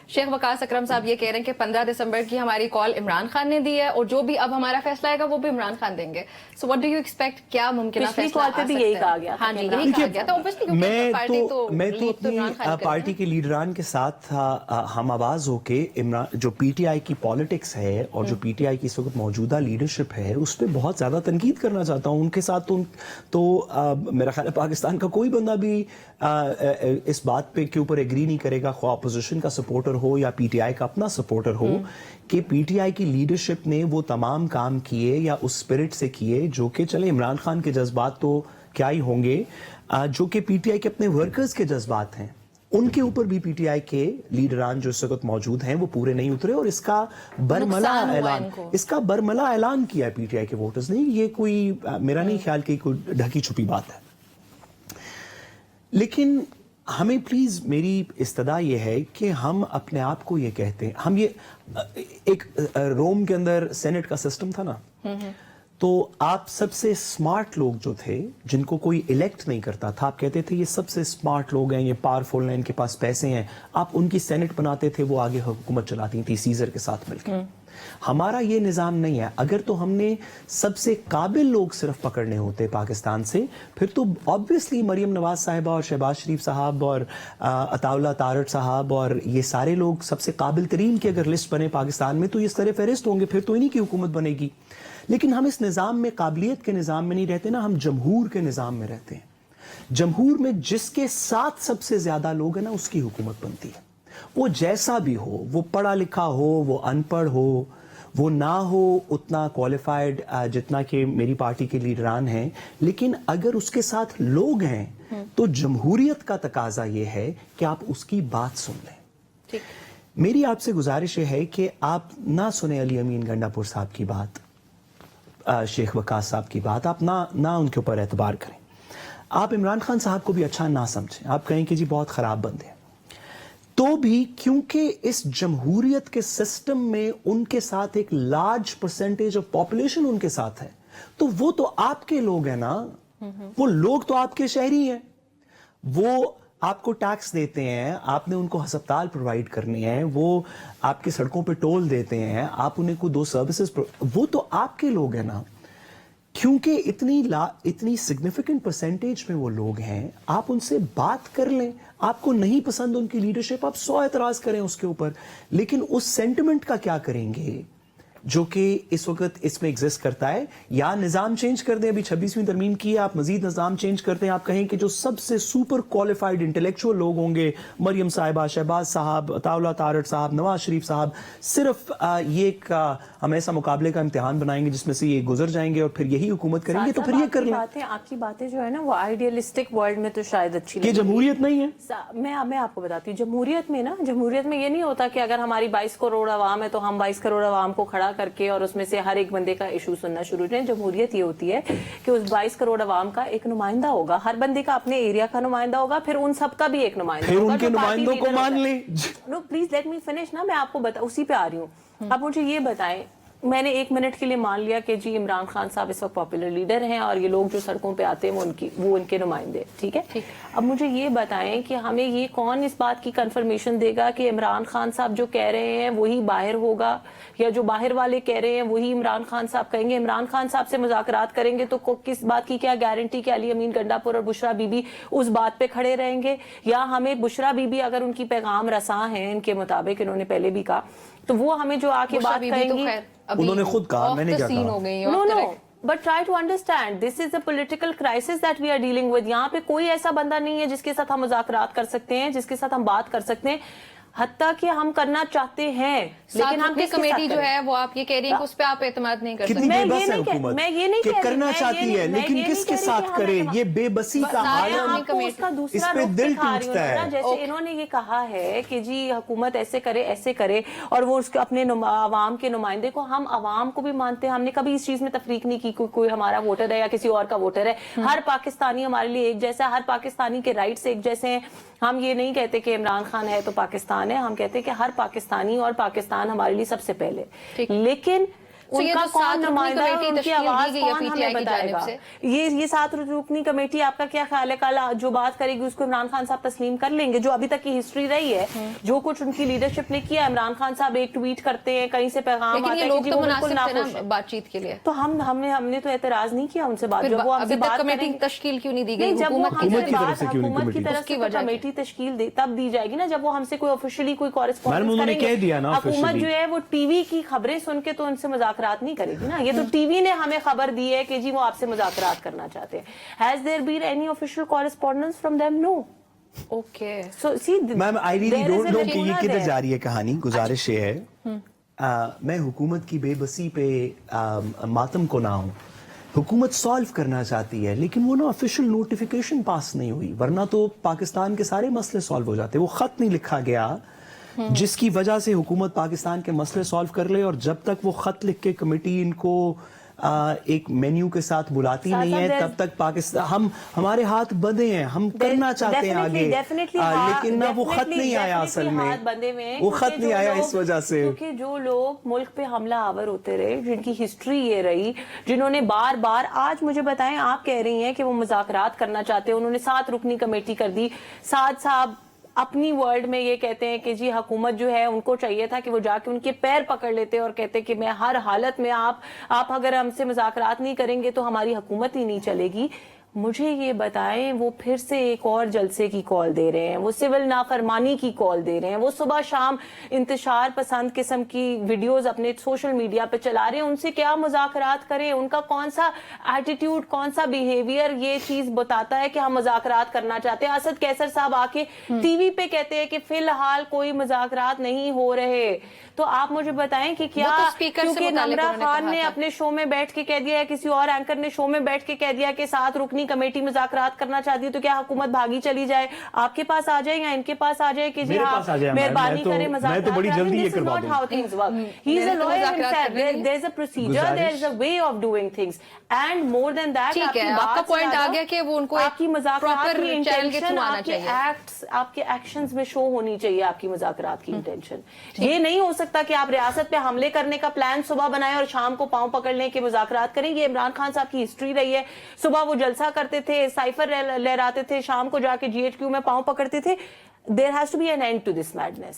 शेख वकास अकरम साहब ये कह रहे हैं कि 15 दिसंबर की हमारी कॉल इमरान खान ने दी है और जो भी अब हमारा फैसला आएगा वो भी इमरान खान देंगे. So what do you expect, क्या मुमकिन फैसला आ सकता है? यही कहा गया. हाँ जी, यही कहा गया था. ऑब्वियसली मैं तो अपनी पार्टी के लीडरान के साथ हम आवाज होके इमरान जो पीटीआई की पॉलिटिक्स है और जो पीटीआई की इस वक्त मौजूदा लीडरशिप है उस पर बहुत ज्यादा तनकीद करना चाहता हूँ. उनके साथ तो मेरा ख्याल है पाकिस्तान का कोई बंदा भी इस बात पे के ऊपर एग्री नहीं करेगा, ख्वाह अपोजिशन का सपोर्टर हो या पीटीआई का अपना सपोर्टर हो, कि पीटीआई की लीडरशिप ने वो तमाम काम किए या उस स्पिरिट से किए जो कि चले इमरान खान के जज्बात तो क्या ही होंगे, जो कि पीटीआई के अपने वर्कर्स के जज्बात हैं, उनके ऊपर भी पीटीआई के लीडरान जो इस वक्त मौजूद हैं वो पूरे नहीं उतरे. और इसका बरमला ऐलान किया है पीटीआई के वोटर्स ने. ये कोई मेरा नहीं ख्याल कि कोई ढकी छुपी बात है. लेकिन हमें प्लीज मेरी इस्तदा ये है कि हम अपने आप को ये कहते हैं, हम ये एक रोम के अंदर सेनेट का सिस्टम था ना, तो आप सबसे स्मार्ट लोग जो थे जिनको कोई इलेक्ट नहीं करता था, आप कहते थे ये सबसे स्मार्ट लोग हैं, ये पावरफुल हैं, इनके पास पैसे हैं, आप उनकी सेनेट बनाते थे, वो आगे हुकूमत चलाती थी सीजर के साथ मिलकर. हमारा ये निज़ाम नहीं है. अगर तो हमने सबसे काबिल लोग सिर्फ पकड़ने होते पाकिस्तान से, फिर तो ऑब्वियसली मरियम नवाज साहिबा और शहबाज शरीफ साहब और अताउल्लाह तारड़ साहब और ये सारे लोग सबसे काबिल तरीन की अगर लिस्ट बने पाकिस्तान में तो ये सर फहरिस्त होंगे, फिर तो इन्हीं की हुकूमत बनेगी. लेकिन हम इस निज़ाम में, काबिलियत के निज़ाम में नहीं रहते ना, हम जमहूर के निज़ाम में रहते हैं. जमहूर में जिसके साथ सबसे ज्यादा लोग हैं ना उसकी हुकूमत बनती है. वो जैसा भी हो, वो पढ़ा लिखा हो, वो अनपढ़ हो, वो ना हो उतना क्वालिफाइड जितना कि मेरी पार्टी के लीडरान हैं, लेकिन अगर उसके साथ लोग हैं तो जमहूरियत का तकाजा ये है कि आप उसकी बात सुन लें. ठीक. मेरी आपसे गुजारिश है कि आप ना सुने अली अमीन गंडापुर साहब की बात, शेख वकास साहब की बात, आप ना उनके ऊपर एतबार करें. आप इमरान खान साहब को भी अच्छा ना समझें, आप कहें कि जी बहुत खराब बंदे हैं, तो भी क्योंकि इस जमहूरियत के सिस्टम में उनके साथ एक लार्ज परसेंटेज ऑफ पॉपुलेशन उनके साथ है, तो वो तो आपके लोग हैं ना, वो लोग तो आपके शहरी हैं, वो आपको टैक्स देते हैं, आपने उनको अस्पताल प्रोवाइड करने हैं, वो आपकी सड़कों पे टोल देते हैं, आप उन्हें को 2 सर्विसेज, वो तो आपके लोग हैं ना. क्योंकि इतनी सिग्निफिकेंट परसेंटेज में वो लोग हैं, आप उनसे बात कर लें. आपको नहीं पसंद उनकी लीडरशिप, आप 100 एतराज करें उसके ऊपर, लेकिन उस सेंटिमेंट का क्या करेंगे जो कि इस वक्त इसमें एग्जिस्ट करता है. या निज़ाम चेंज कर दें, अभी 26वीं तरमीम की है, आप मजीद निज़ाम चेंज करते हैं, आप कहें कि जो सबसे सुपर क्वालिफाइड इंटेलेक्चुअल लोग होंगे, मरियम साहिबा, शहबाज साहब, अताउल्लाह तारड़ साहब, नवाज शरीफ साहब, सिर्फ ये एक हम ऐसा मुकाबले का इम्तिहान बनाएंगे जिसमें से ये गुजर जाएंगे और फिर यही हुकूमत करेंगे, तो फिर ये कर लें. आपकी बातें जो है ना वो आइडियलिस्टिक वर्ल्ड में तो शायद अच्छी ये जमहूरियत नहीं है. मैं आपको बताती हूँ, जमहूरियत में ये नहीं होता कि अगर हमारी 22 करोड़ आवाम है तो हम 22 करोड़ आवाम को खड़ा करके और उसमें से हर एक बंदे का इशू सुनना शुरू करें. जमहूरियत ये होती है कि उस 22 करोड़ आवाम का एक नुमाइंदा होगा, हर बंदे का अपने एरिया का नुमाइंदा होगा, फिर उन सब का भी एक नुमाइंदा होगा. उनके नुमाइंदों को मान ले. No please let me finish ना, मैं आपको उसी पे आ रही हूँ. आप मुझे ये बताएं, मैंने 1 मिनट के लिए मान लिया कि जी इमरान खान साहब इस वक्त पॉपुलर लीडर हैं और ये लोग जो सड़कों पे आते हैं वो उनके नुमाइंदे, ठीक है. अब मुझे ये बताएं कि हमें ये कौन इस बात की कंफर्मेशन देगा कि इमरान खान साहब जो कह रहे हैं वही बाहर होगा, या जो बाहर वाले कह रहे हैं वही इमरान खान साहब कहेंगे. इमरान खान साहब से मुज़ाकरात करेंगे तो किस बात की क्या गारंटी कि अली अमीन गंडापुर और बुशरा बीबी उस बात पे खड़े रहेंगे, या हमें बुशरा बीबी अगर उनकी पैगाम रसा है इनके मुताबिक, इन्होंने पहले भी कहा, तो वो हमें जो आके बात कहेंगी, उन्होंने खुद कहा, मैंने क्या कहा. No but try to understand, this is a political crisis that we are dealing with. यहाँ पे कोई ऐसा बंदा नहीं है जिसके साथ हम मुज़ाकरात कर सकते हैं, जिसके साथ हम बात कर सकते हैं, हत्ता कि हम करना चाहते हैं, लेकिन हम कमेटी जो है वो आप ये कह रही है कि उस पे आप एतमाद नहीं कर सकते. मैं ये नहीं कह करना चाहती है, लेकिन किसके साथ करे, ये बेबसी का आलम, इस पे दिल टूटता है. जैसे इन्होंने ये कहा है कि जी हुकूमत ऐसे करे और वो उसके अपने आवाम के नुमाइंदे को, हम आवाम को भी मानते हैं, हमने कभी इस चीज में तफरीक नहीं की कोई हमारा वोटर है या किसी और का वोटर है. हर पाकिस्तानी हमारे लिए एक जैसा, हर पाकिस्तानी के राइट्स एक जैसे हैं. हम ये नहीं कहते कि इमरान खान है तो पाकिस्तान है, हम कहते हैं कि हर पाकिस्तानी और पाकिस्तान हमारे लिए सबसे पहले. लेकिन ये उनका जो कौन 7 रुकनी नुमाइंदा है, कमेटी उनकी तश्कील दी आवाज गई है कौन PTI हमें की बताएगा? जानिब से? ये 7 रुकनी कमेटी आपका क्या ख्याल है, कल जो बात करेगी उसको इमरान खान साहब तस्लीम कर लेंगे? जो अभी तक की हिस्ट्री रही है, जो कुछ उनकी लीडरशिप ने किया, इमरान खान साहब एक ट्वीट करते हैं, कहीं से पैगाम लेकिन आता ये है लोग कि तो वो बिल्कुल मुनासिब थे नाखुश ना है। बातचीत के लिए, तो हमने तो एतराज नहीं किया उनसे बात, फिर जब वो अभी हमसे तक बात कमेटी करेंगे। तश्कील क्यों नहीं दी गई? नहीं, जब वो हुकूमत हमसे की तरफ बात से क्यों नहीं हुकूमत की कमेटी? तरफ उसकी से वजह कमेटी तश्कील दे तब दी जाएगी ना, जब वो हमसे कोई ऑफिशियली कोई मैडम, कॉरेस्पॉन्डेंस उन्होंने करेंगे। कह दिया ना हुकूमत officially। जो है वो टीवी की खबरें सुन के तो उनसे मुज़ाकरात नहीं करेगी ना, ये तो टीवी ने हमें खबर दी है कि जी वो आपसे मुज़ाकरात करना चाहते हैं। Has there been any official correspondence from them? No. Okay, so see ma'am, I really there is don't a know कि ये lacuna किधर there. जा रही है कहानी। गुजारिश ये है, मैं हुकूमत की बेबसी पे मातम को ना हूं। हुकूमत सॉल्व करना चाहती है, लेकिन वो ना ऑफिशियल नोटिफिकेशन पास नहीं हुई, वरना तो पाकिस्तान के सारे मसले सॉल्व हो जाते। वो खत नहीं लिखा गया जिसकी वजह से हुकूमत पाकिस्तान के मसले सॉल्व कर ले, और जब तक वो खत लिख के कमेटी इनको एक मेन्यू के साथ बुलाती नहीं है, तब तक पाकिस्तान हमारे हाथ बंधे हैं। हम करना चाहते हैं आगे, लेकिन ना वो खत नहीं आया असल में, वो खत नहीं आया इस वजह से। क्योंकि जो लोग मुल्क पे हमला आवर होते रहे, जिनकी हिस्ट्री ये रही, जिन्होंने बार बार, आज मुझे बताएं, आप कह रही हैं कि वो मुज़ाकरात करना चाहते हैं, उन्होंने 7 रुकनी कमेटी कर दी। साथ साहब अपनी वर्ल्ड में ये कहते हैं कि जी हुकूमत जो है उनको चाहिए था कि वो जाके उनके पैर पकड़ लेते और कहते कि मैं हर हालत में आप अगर हमसे मुज़ाकरात नहीं करेंगे तो हमारी हुकूमत ही नहीं चलेगी। मुझे ये बताएं, वो फिर से एक और जलसे की कॉल दे रहे हैं, वो सिविल नाफरमानी की कॉल दे रहे हैं, वो सुबह शाम इंतशार पसंद किस्म की वीडियोस अपने सोशल मीडिया पे चला रहे हैं। उनसे क्या मुज़ाकरात करें? उनका कौन सा एटीट्यूड, कौन सा बिहेवियर ये चीज बताता है कि हम मुज़ाकरात करना चाहते हैं? असद कैसर साहब आके टीवी पे कहते हैं कि फिलहाल कोई मुज़ाकरात नहीं हो रहे। तो आप मुझे बताएं कि क्या क्योंकि नमरा खान ने अपने शो में बैठ के कह दिया है, किसी और एंकर ने शो में बैठ के कह दिया कि 7 रुकनी कमेटी मुज़ाकरात करना चाहती है, तो क्या हुकूमत भागी चली जाए, आपके पास आ जाए या इनके पास आ जाए कि जी हाँ मेहरबानी करें मुज़ाकरात? मैं तो बड़ी जल्दी ये करवा दूं। How things work. He is a lawyer himself. There is a procedure. There is a way of doing things. And more than that, ठीक है, आपका पॉइंट आ गया कि वो उनको आपकी मुज़ाकरात की इंटेंशन, आपके चाहिए, एक्ट्स, आपके एक्शंस में शो होनी चाहिए आपकी मुज़ाकरात की इंटेंशन। ये नहीं हो सकता कि आप रियासत पे हमले करने का प्लान सुबह बनाएं और शाम को पांव पकड़ लें कि मुज़ाकरात करें। ये इमरान खान साहब की हिस्ट्री रही है। सुबह वो जलसा करते थे, साइफर लहराते थे, शाम को जाके GHQ में पांव पकड़ते थे। There has to be an end to this madness.